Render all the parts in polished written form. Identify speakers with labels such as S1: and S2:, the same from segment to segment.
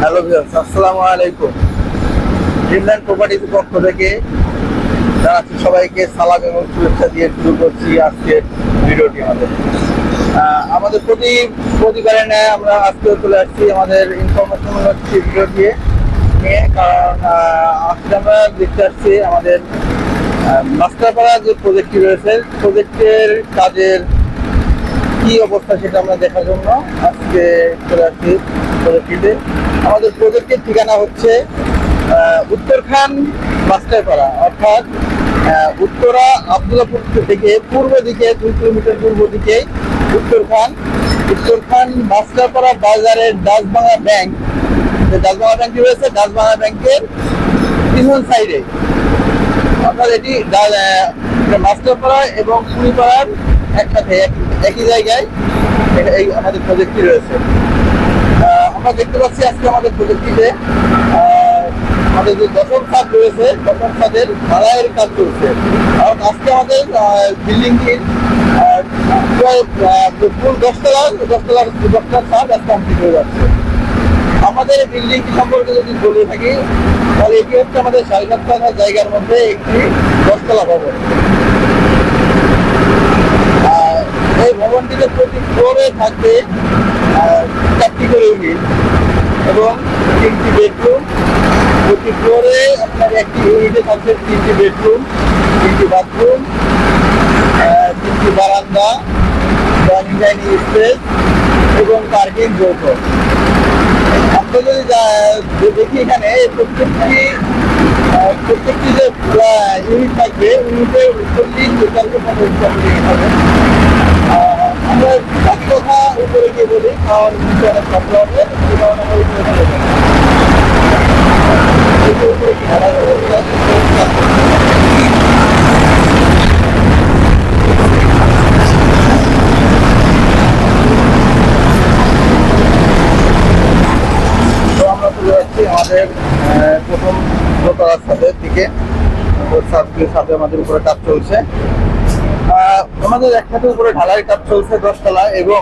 S1: Hello viewers, আসসালামু আলাইকুম। Dreamland প্রপার্টির পক্ষ থেকে জানাচ্ছি সবাইকে সালাম এবং শুভেচ্ছা দিয়ে শুরু করছি আজকের ভিডিওটি। আমাদের প্রতিবারে নেয় আমরা আজকে চলে আসছি আমাদের ইনফরমেশনমূলক ভিডিও নিয়ে, কারণ আজকে আমরা দেখতে আসছি আমাদের মাস্টারপাড়া যে প্রজেক্টটি রয়েছে, প্রজেক্টের কাজের কি অবস্থা সেটা আমরা দেখার জন্য আজকে চলে আসছি প্রজেক্টটিতে। আমাদের প্রজেক্টের ঠিকানা হচ্ছে উত্তরখান মাস্টারপাড়া, অর্থাৎ উত্তরা আব্দুল্লাপুর থেকে পূর্ব দিকে 2 কিলোমিটার পূর্ব দিকে উত্তরখান মাস্টারপাড়া বাজারের ডাচবাংলা ব্যাংক, যে ডাচবাংলা ব্যাংকটি রয়েছে, ডাচবাংলা ব্যাংকের পিছন সাইডে, অর্থাৎ এটি মাস্টারপাড়া এবং কুড়িপাড়ার একসাথে একই জায়গায় এই আমাদের প্রজেক্টটি রয়েছে। আমরা দেখতে পাচ্ছি আজকে আমাদের প্রজেক্টটিতে আমাদের যে দশম ছাদ রয়েছে, দশম ছাদের ঢালাইয়ের কাজ চলছে। কারণ আজকে আমাদের বিল্ডিংটির ফুল 10 ছাদ আজকে কমপ্লিট হয়ে যাচ্ছে। আমাদের বিল্ডিংটি সম্পর্কে যদি বলে থাকি তাহলে এটি হচ্ছে আমাদের 7.5 কাঠা জায়গার মধ্যে একটি 10 তলা ভবন। এই ভবনটিতে প্রতি ফ্লোরে থাকবে 4টি করে ইউনিট এবং 3টি বেডরুম। প্রতি ফ্লোরে আপনার একটি ইউনিটে থাকবে 3টি বেডরুম, 3টি বাথরুম, 3টি বারান্দা, ডাইনিং স্পেস এবং পার্কিং যৌথ। আমরা যদি দেখি এখানে প্রত্যেকটি যে ইউনিট থাকবে, ইউনিটের 40 হবে। আমরা বাকি কথা উপরে গিয়ে বলি, কারণ অনেক শব্দ হবে, এই কারণে আমরা উপরে কি ভাড়া আমাদের প্রথম দোতলার ছাদের দিকে, ছাদে আমাদের উপরে কাজ চলছে। আমাদের একসাথে উপরে ঢালাইয়ের কাজ চলছে 10 তলা, এবং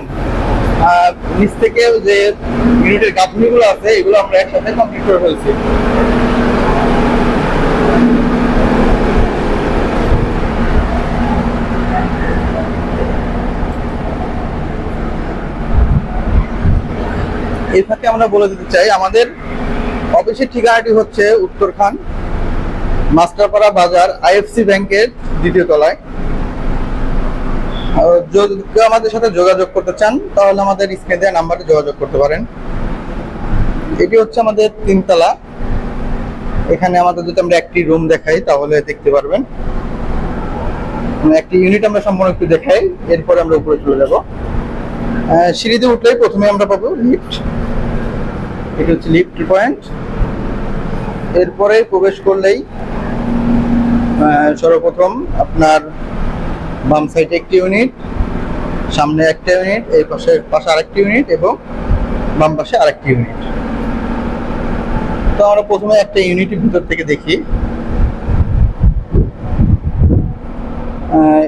S1: নিচ থেকে যে ইউনিটের গাঁথনিগুলো আছে এগুলো আমরা একসাথে কমপ্লিট করে ফেলছি। এই ফাঁকে আমরা বলে দিতে চাই আমাদের অফিসের ঠিকানাটি হচ্ছে উত্তরখান মাস্টারপাড়া বাজার আইএফসি ব্যাংকের 2য় তলায়। যদি আমাদের সাথে যোগাযোগ করতে চান তাহলে আমাদের স্ক্রিনে দেওয়া নাম্বারে যোগাযোগ করতে পারেন। এটি হচ্ছে আমাদের 3 তলা। এখানে আমাদের যদি আমরা একটি রুম দেখাই তাহলে দেখতে পারবেন। একটি ইউনিট আমরা সম্পূর্ণ একটু দেখাই, এরপরে আমরা উপরে চলে যাব। সিঁড়িতে উঠলেই প্রথমে আমরা পাবো লিফট। এটি হচ্ছে লিফট পয়েন্ট। এরপরে প্রবেশ করলেই সর্বপ্রথম আপনার বাম সাইডে একটি ইউনিট, সামনে একটা ইউনিট, এই পাশে আরেকটি ইউনিট এবং বাম পাশে আরেকটি ইউনিট। তো আমরা প্রথমে একটা ইউনিটের ভিতর থেকে দেখি।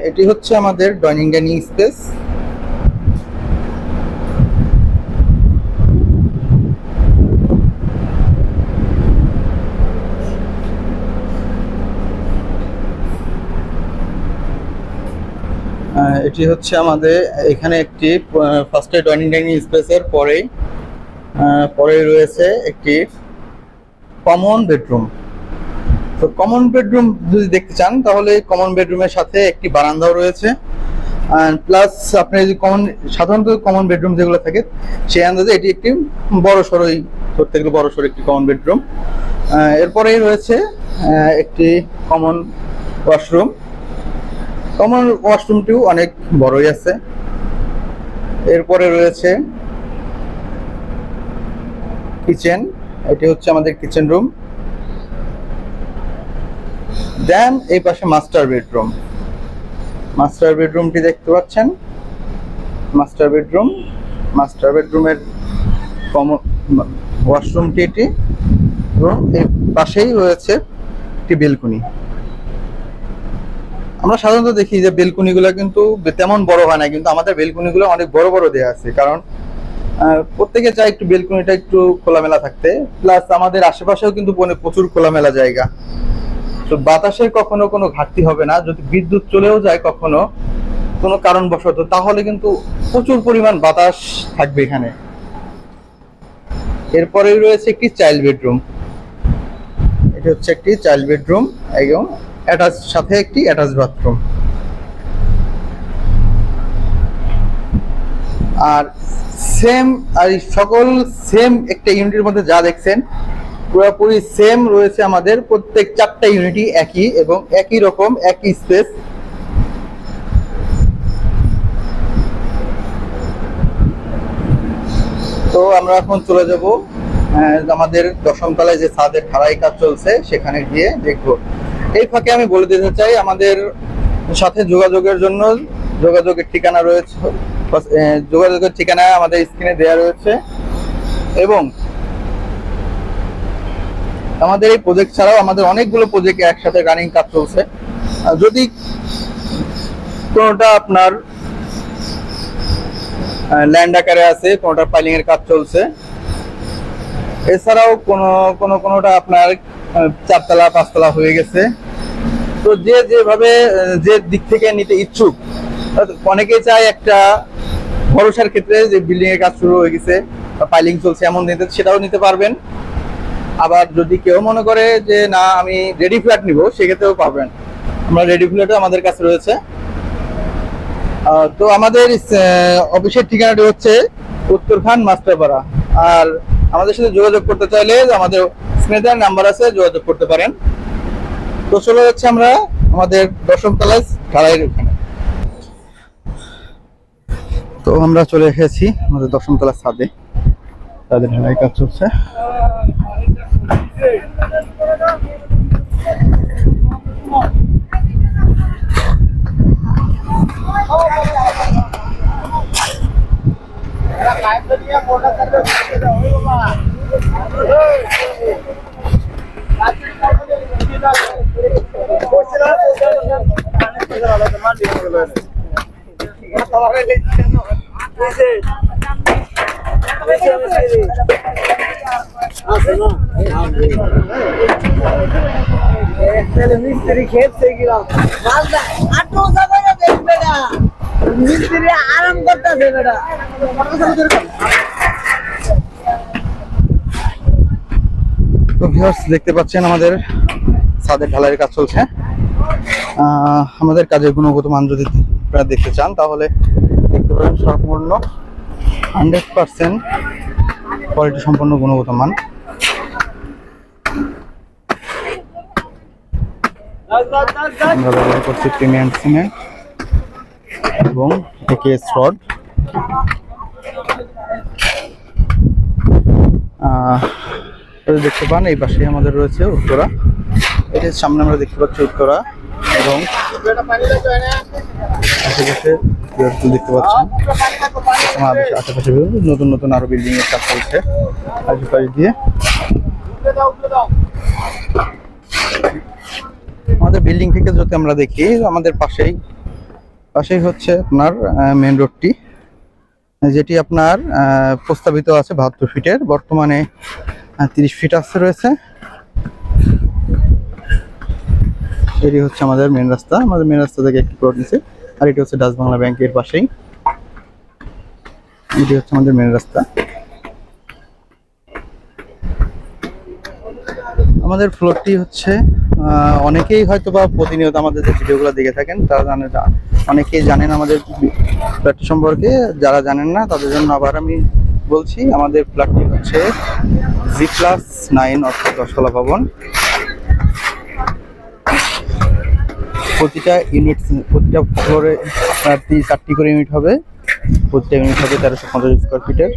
S1: এটি হচ্ছে আমাদের ডাইনিং স্পেস। এটি হচ্ছে আমাদের এখানে একটি ফার্স্টে ডাইনিং স্পেসের পরে রয়েছে একটি কমন বেডরুম। তো কমন বেডরুম যদি দেখতে চান তাহলে কমন বেডরুমের সাথে একটি বারান্দাও রয়েছে। প্লাস আপনি যদি সাধারণত কমন বেডরুম যেগুলো থাকে সেই আন্দাজে এটি একটি ধরতে গেলে বড়সড় একটি কমন বেডরুম। এরপরেই রয়েছে একটি কমন ওয়াশরুম। কমন ওয়াশরুমটিও অনেক বড়ই আছে। এরপরে রয়েছে কিচেন। এটি হচ্ছে আমাদের কিচেন রুম। দেন এই পাশে মাস্টার বেডরুমটি দেখতে পাচ্ছেন। মাস্টার বেডরুমের কমন ওয়াশরুমটি এটি, এবং এই পাশেই রয়েছে একটি বেলকনি। আমরা সাধারণত দেখি যে বেলকনিগুলো কিন্তু তেমন বড় হয় না, কিন্তু আমাদের বেলকনিগুলো অনেক বড় বড় দেওয়া আছে, কারণ প্রত্যেকে চায় একটু বেলকনিটা একটু খোলামেলা থাকতে, প্লাস আমাদের আশেপাশেও কিন্তু প্রচুর খোলামেলা জায়গা, তো বাতাসের কখনো কোনো ঘাটতি হবে না। যদি বিদ্যুৎ চলেও যায় কখনো কোনো কারণবশত, তাহলে কিন্তু প্রচুর পরিমাণ বাতাস থাকবে এখানে। এরপরেই রয়েছে একটি চাইল্ড বেডরুম। এটা হচ্ছে একটি চাইল্ড বেডরুম এবং অ্যাটাচ সাথে একটি অ্যাটাচ বাথরুম। আর সেম আর সকল সেম একটা ইউনিটের মধ্যে যা দেখছেন পুরোপুরি সেম রয়েছে আমাদের প্রত্যেক 4টা ইউনিটই একই এবং একই রকম একই স্পেস। তো আমরা এখন চলে যাব আমাদের 10ম তলায় যে ছাদের ঢালাই কাজ চলছে সেখানে গিয়ে দেখব। এই ফাঁকে আমি বলে দিতে চাই, আমাদের সাথে যোগাযোগের জন্য যোগাযোগের ঠিকানা রয়েছে, যোগাযোগের ঠিকানা আমাদের স্ক্রিনে দেওয়া রয়েছে। এবং আমাদের এই প্রজেক্ট ছাড়াও আমাদের অনেকগুলো প্রজেক্ট একসাথে রানিং কাজ চলছে। যদি কোনোটা আপনার ল্যান্ড আকারে আছে, কোনোটা পাইলিং এর কাজ চলছে, এছাড়াও কোনোটা আপনার 4তলা 5তলা হয়ে গেছে। তো যে যেভাবে যে দিক থেকে নিতে ইচ্ছুক, অনেকেই চায় একটা ভরসার ক্ষেত্রে যে বিল্ডিং এর কাজ শুরু হয়ে গেছে বা পাইলিং চলছে এমন নিতে, সেটাও নিতে পারবেন। আবার যদি কেউ মনে করে যে না আমি রেডি ফ্ল্যাট নিব, সেক্ষেত্রেও পাবেন। আমরা রেডি ফ্ল্যাটও আমাদের কাছে রয়েছে। তো আমাদের অফিসের ঠিকানাটি হচ্ছে উত্তরখান মাস্টারপাড়া। আর আমাদের সাথে যোগাযোগ করতে চাইলে আমাদের স্ক্রিনে নাম্বার আছে, যোগাযোগ করতে পারেন। তো চলে যাচ্ছে আমরা আমাদের 10ম তলায় ঢালাইয়ের ওখানে। তো আমরা চলে এসেছি আমাদের 10ম তলার ছাদে, তাদের ঢালাই কাজ চলছে।
S2: मिस्त्री खेत से गिरा आटो सबैले देख बेटा मिस्त्री आराम करतेছে बेटा
S1: তো ভিউয়ার্স দেখতে পাচ্ছেন আমাদের ছাদের ঢালাইয়ের কাজ চলছে। আমাদের কাজের গুণগত মান যদি আপনারা দেখতে চান তাহলে দেখতে পারেন সম্পূর্ণ 100% কোয়ালিটি সম্পন্ন গুণগত মান। আমরা ব্যবহার করছি প্রিমিয়াম সিমেন্ট এবং একেএস রড। দেখতে পান এই পাশে আমাদের রয়েছে উত্তরা, এটির সামনে আমরা দেখতে পাচ্ছি উত্তরা এবং আশেপাশে দেখতে পাচ্ছেন আশেপাশে নতুন নতুন আরো বিল্ডিং এর কাজ চলছে আশেপাশে দিয়ে। আমাদের বিল্ডিং থেকে যদি আমরা দেখি আমাদের পাশেই হচ্ছে আপনার মেন রোডটি, যেটি আপনার প্রস্তাবিত আছে 72 ফিটের, বর্তমানে 30 ফিট রয়েছে। এটি হচ্ছে আমাদের মেন রাস্তা, আমাদের মেন রাস্তা থেকে একটু প্লট নিচে, আর এটি হচ্ছে ডাচ বাংলা ব্যাংকের পাশেই। এটি হচ্ছে আমাদের মেন রাস্তা। আমাদের ফ্লোরটি হচ্ছে অনেকেই হয়তো বা প্রতিনিয়ত আমাদের যে ভিডিওগুলো দেখে থাকেন তারা জানেন, অনেকেই জানেন আমাদের ফ্ল্যাটটি সম্পর্কে। যারা জানেন না তাদের জন্য আবার আমি বলছি, আমাদের ফ্ল্যাটটি হচ্ছে G+9 অর্থাৎ 10তলা ভবন। প্রতিটা ফ্লোরে আপনার 4টি করে ইউনিট হবে, প্রতিটা ইউনিট হবে 1350 স্কোয়ার ফিটের।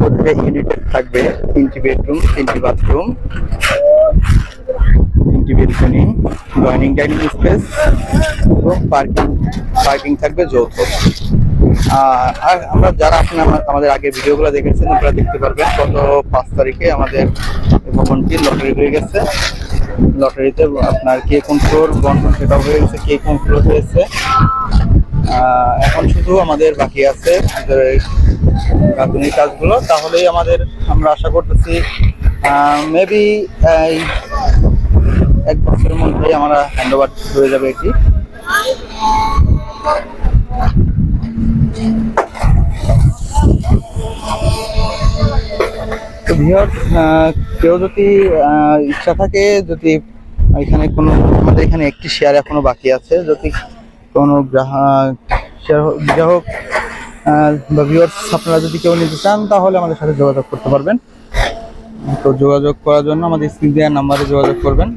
S1: প্রতিটা ইউনিটে থাকবে 3টি বেডরুম, 3টি বাথরুম, 3টি বেলকনি, ডাইনিং স্পেস এবং পার্কিং থাকবে যৌথ। আর আমরা যারা আমাদের আগের ভিডিওগুলো দেখেছেন আপনারা দেখতে পারবেন গত 5 তারিখে আমাদের ভবনটি লটারি হয়ে গেছে। লটারিতে আপনার কে কোন ফ্লোর বন্টন সেটা হয়ে গেছে, কে কোন ফ্লোর হয়েছে এখন শুধু আমাদের বাকি আছে গাঁথুনির কাজগুলো, তাহলেই আমরা আশা করতেছি মেবি এই 1 বছরের মধ্যেই আমরা হ্যান্ড ওভার হয়ে যাবে এটি। তো ভিউয়ার্স, কেউ যদি ইচ্ছা থাকে, যদি এখানে আমাদের এখানে একটি শেয়ার এখনো বাকি আছে, যদি কোনো গ্রাহক বা ভিউয়ার্স আপনারা যদি কেউ নিতে চান তাহলে আমাদের সাথে যোগাযোগ করতে পারবেন। তো যোগাযোগ করার জন্য আমাদের স্ক্রিন দেওয়ার নাম্বারে যোগাযোগ করবেন।